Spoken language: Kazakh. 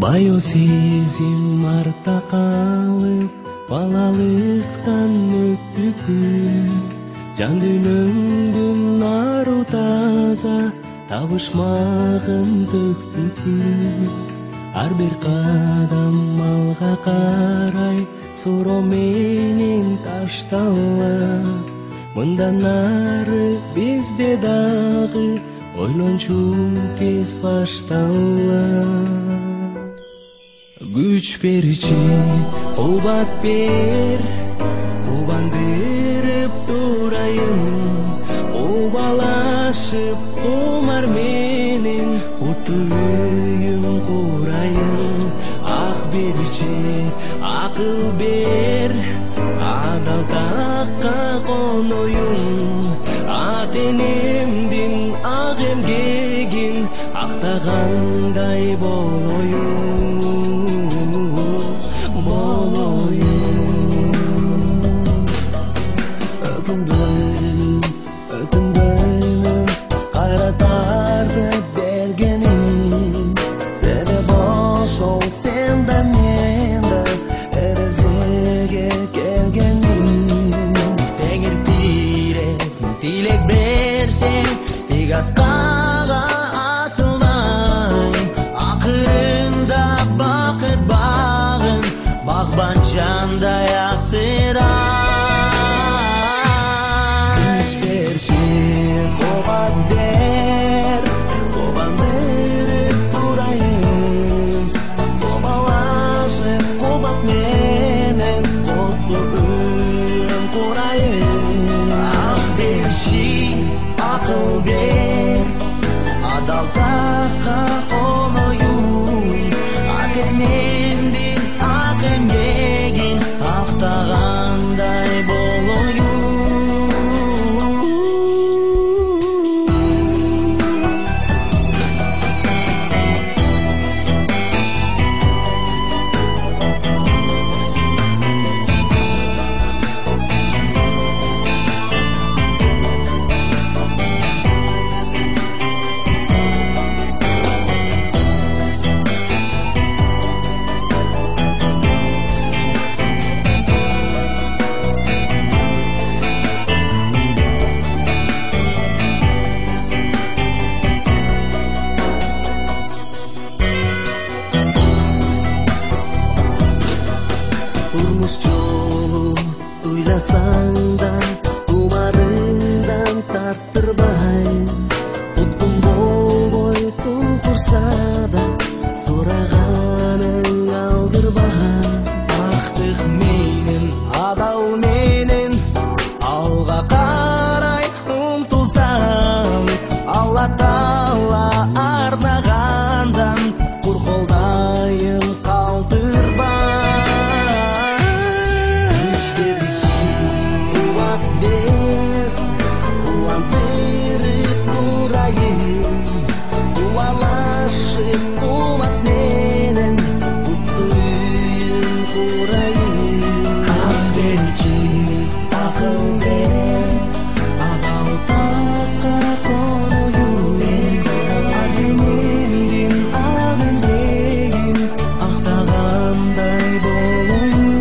Bayou сезим артта калып, балалыктан өттү күн. Жан дүйнөмдүн ару таза, табышмагын төктү күн. Ар бир кадам алга карай, суроо менен таштала. Мындан ары бизде дагы ойлончу кез баштала. Güç беричи, кубат бер, кубандырып турайын. Кубалашып кумар менен кутуйын курайын. Ак беричи, акыл бер, адал такка коноюн. Ат энемдин ак эмгегин актагандай болоюн. Өкүнбөймүн кайратарды бергенин. Себеп ошол сен да мен да эрезеге келгенин. Теңир тилек берсең, тик аскага асылмай. Акырында бакыт багын багбанчандай асырай. Кубат бер, кубандырып турайын. Кубалашып кубат менен кутуйын курайын. Ак берчи, акыл бер, адал такка коноюн. Ат энемдин ак эмгегин актагандай болоюн. Turmuş yolu uylasan da umarından tarttırmay. Tutkun bolboy tukursa da suragaның алдырбай. Актык менен, адал менен алга карай умтулсаң, Алла Таала арнагандан кур колдайын калтырбай. Кубалашып кубат менен кутуйын курайын. Ак берчи, акыл бер, адал такка коноюн. Ат энемдин ак эмгегин актагандай болоюн.